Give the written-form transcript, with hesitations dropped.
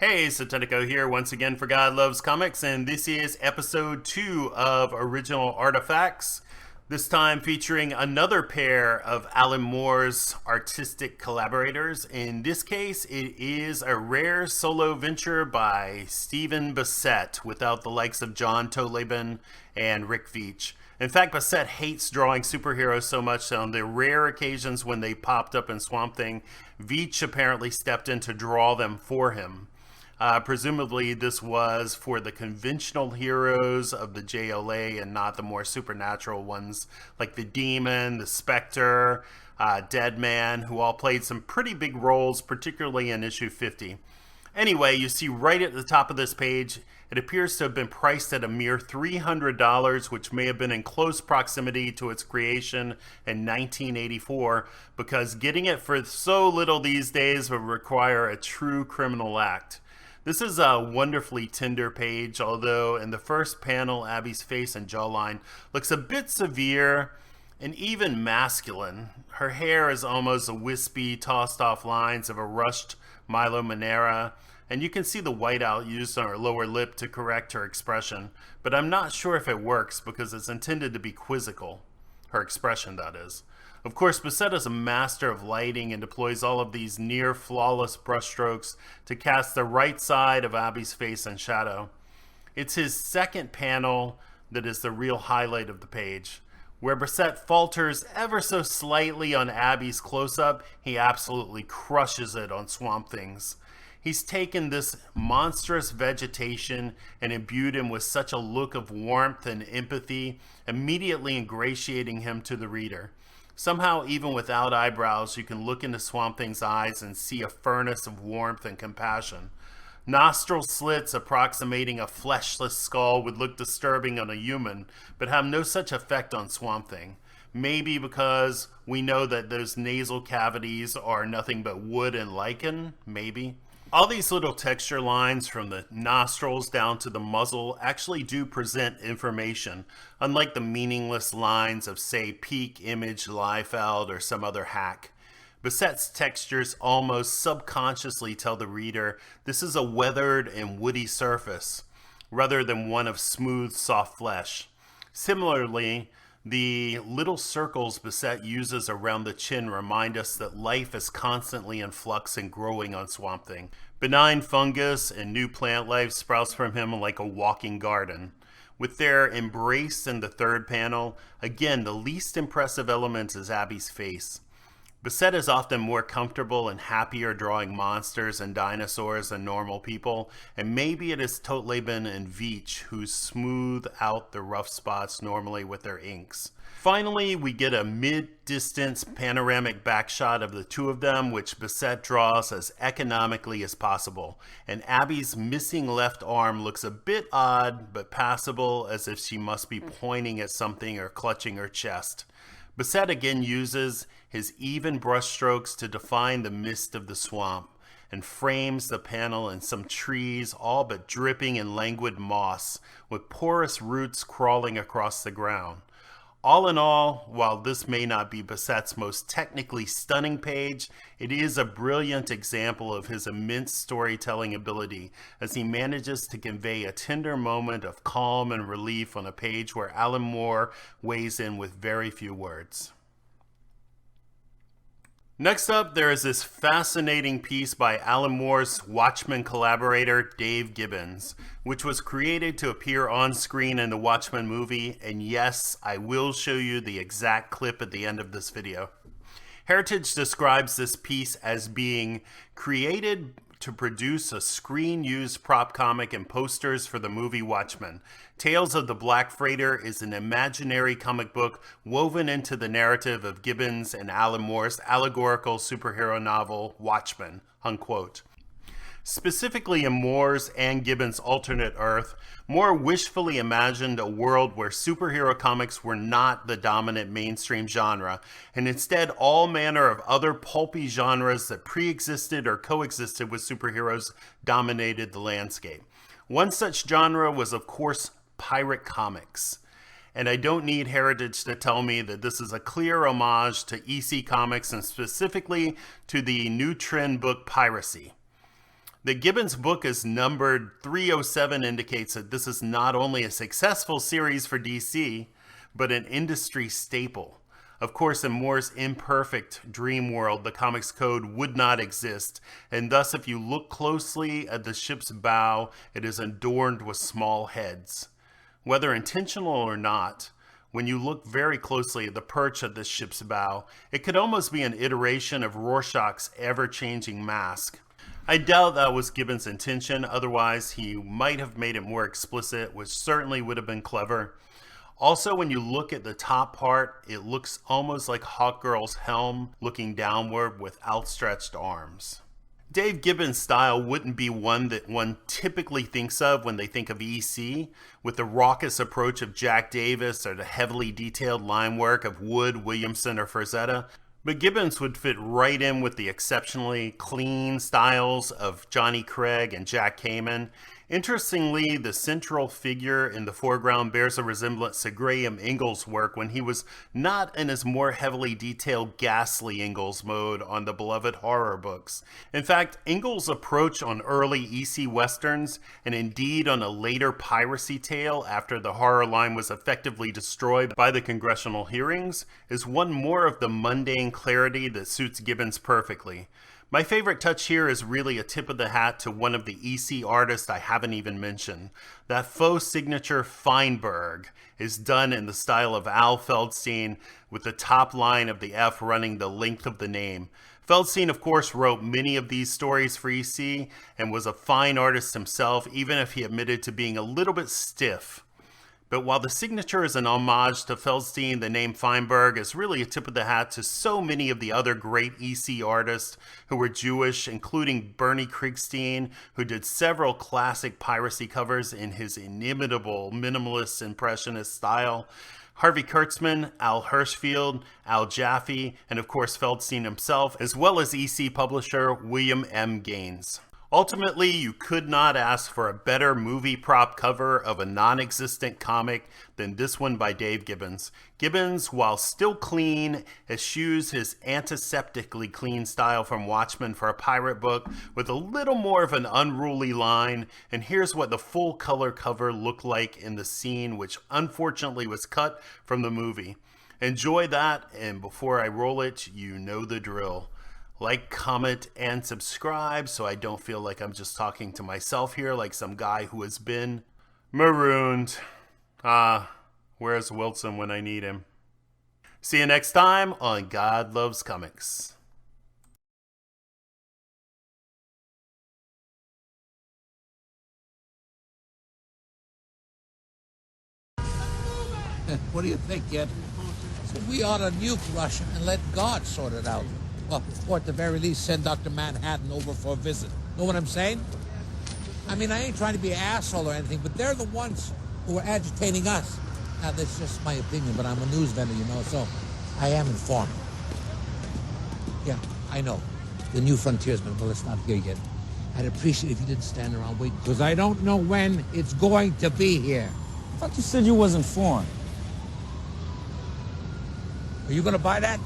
Hey, Satanico here once again for God Loves Comics, and this is episode 2 of Original Artefacts. This time featuring another pair of Alan Moore's artistic collaborators. In this case, it is a rare solo venture by Stephen Bessette without the likes of John Totleben and Rick Veitch. In fact, Bessette hates drawing superheroes so much that on the rare occasions when they popped up in Swamp Thing, Veitch apparently stepped in to draw them for him. Presumably this was for the conventional heroes of the JLA and not the more supernatural ones like the Demon, the Spectre, Deadman, who all played some pretty big roles, particularly in issue 50. Anyway, you see right at the top of this page, it appears to have been priced at a mere $300, which may have been in close proximity to its creation in 1984, because getting it for so little these days would require a true criminal act. This is a wonderfully tender page, although in the first panel, Abby's face and jawline looks a bit severe and even masculine. Her hair is almost a wispy, tossed-off lines of a rushed Milo Manera, and you can see the whiteout used on her lower lip to correct her expression, but I'm not sure if it works because it's intended to be quizzical. Her expression, that is. Of course, Bessette is a master of lighting and deploys all of these near-flawless brushstrokes to cast the right side of Abby's face in shadow. It's his second panel that is the real highlight of the page. Where Bessette falters ever so slightly on Abby's close-up, he absolutely crushes it on Swamp Thing's. He's taken this monstrous vegetation and imbued him with such a look of warmth and empathy, immediately ingratiating him to the reader. Somehow, even without eyebrows, you can look into Swamp Thing's eyes and see a furnace of warmth and compassion. Nostril slits approximating a fleshless skull would look disturbing on a human, but have no such effect on Swamp Thing. Maybe because we know that those nasal cavities are nothing but wood and lichen, maybe. All these little texture lines from the nostrils down to the muzzle actually do present information, unlike the meaningless lines of, say, Peak, Image, Liefeld, or some other hack. Bessette's textures almost subconsciously tell the reader this is a weathered and woody surface, rather than one of smooth, soft flesh. Similarly, the little circles Bessette uses around the chin remind us that life is constantly in flux and growing on Swamp Thing. Benign fungus and new plant life sprouts from him like a walking garden. With their embrace in the third panel, again, the least impressive element is Abby's face. Bessette is often more comfortable and happier drawing monsters and dinosaurs than normal people, and maybe it is Totleben and Veitch who smooth out the rough spots normally with their inks. Finally, we get a mid-distance panoramic backshot of the two of them, which Bessette draws as economically as possible, and Abby's missing left arm looks a bit odd, but passable, as if she must be pointing at something or clutching her chest. Bessette again uses his even brushstrokes to define the mist of the swamp, and frames the panel in some trees all but dripping in languid moss, with porous roots crawling across the ground. All in all, while this may not be Bessette's most technically stunning page, it is a brilliant example of his immense storytelling ability, as he manages to convey a tender moment of calm and relief on a page where Alan Moore weighs in with very few words. Next up, there is this fascinating piece by Alan Moore's Watchmen collaborator, Dave Gibbons, which was created to appear on screen in the Watchmen movie, and yes, I will show you the exact clip at the end of this video. Heritage describes this piece as being created to produce a screen-used prop comic and posters for the movie Watchmen. Tales of the Black Freighter is an imaginary comic book woven into the narrative of Gibbons and Alan Moore's allegorical superhero novel Watchmen, unquote. Specifically in Moore's and Gibbons' alternate Earth, Moore wishfully imagined a world where superhero comics were not the dominant mainstream genre, and instead all manner of other pulpy genres that pre-existed or coexisted with superheroes dominated the landscape. One such genre was, of course, pirate comics. And I don't need Heritage to tell me that this is a clear homage to EC Comics and specifically to the new trend book Piracy. The Gibbons book is numbered 307 indicates that this is not only a successful series for DC, but an industry staple. Of course, in Moore's imperfect dream world, the comics code would not exist, and thus if you look closely at the ship's bow, it is adorned with small heads. Whether intentional or not, when you look very closely at the perch of this ship's bow, it could almost be an iteration of Rorschach's ever-changing mask. I doubt that was Gibbons' intention, otherwise he might have made it more explicit, which certainly would have been clever. Also, when you look at the top part, it looks almost like Hawkgirl's helm looking downward with outstretched arms. Dave Gibbons' style wouldn't be one that one typically thinks of when they think of EC, with the raucous approach of Jack Davis or the heavily detailed line work of Wood, Williamson, or Frazetta. But Gibbons would fit right in with the exceptionally clean styles of Johnny Craig and Jack Kamen. Interestingly, the central figure in the foreground bears a resemblance to Graham Ingalls' work when he was not in his more heavily detailed ghastly Ingalls mode on the beloved horror books. In fact, Ingalls' approach on early EC Westerns, and indeed on a later piracy tale after the horror line was effectively destroyed by the congressional hearings, is one more of the mundane clarity that suits Gibbons perfectly. My favorite touch here is really a tip of the hat to one of the EC artists I haven't even mentioned. That faux signature Feinberg is done in the style of Al Feldstein, with the top line of the F running the length of the name. Feldstein, of course, wrote many of these stories for EC and was a fine artist himself, even if he admitted to being a little bit stiff. But while the signature is an homage to Feldstein, the name Feinberg is really a tip of the hat to so many of the other great EC artists who were Jewish, including Bernie Krigstein, who did several classic piracy covers in his inimitable minimalist impressionist style, Harvey Kurtzman, Al Hirschfield, Al Jaffe, and of course Feldstein himself, as well as EC publisher William M. Gaines. Ultimately, you could not ask for a better movie prop cover of a non-existent comic than this one by Dave Gibbons. Gibbons, while still clean, eschews his antiseptically clean style from Watchmen for a pirate book with a little more of an unruly line, and here's what the full color cover looked like in the scene, which unfortunately was cut from the movie. Enjoy that, and before I roll it, you know the drill. Like, comment, and subscribe so I don't feel like I'm just talking to myself here like some guy who has been marooned. Where's Wilson when I need him? See you next time on God Loves Comics. What do you think, kid? So we ought to nuke Russia and let God sort it out. Well, or at the very least, send Dr. Manhattan over for a visit. Know what I'm saying? I mean, I ain't trying to be an asshole or anything, but they're the ones who are agitating us. Now, that's just my opinion, but I'm a news vendor, you know, so I am informed. Yeah, I know. The new frontiersman, well, it's not here yet. I'd appreciate if you didn't stand around waiting, because I don't know when it's going to be here. I thought you said you wasn't foreign. Are you going to buy that?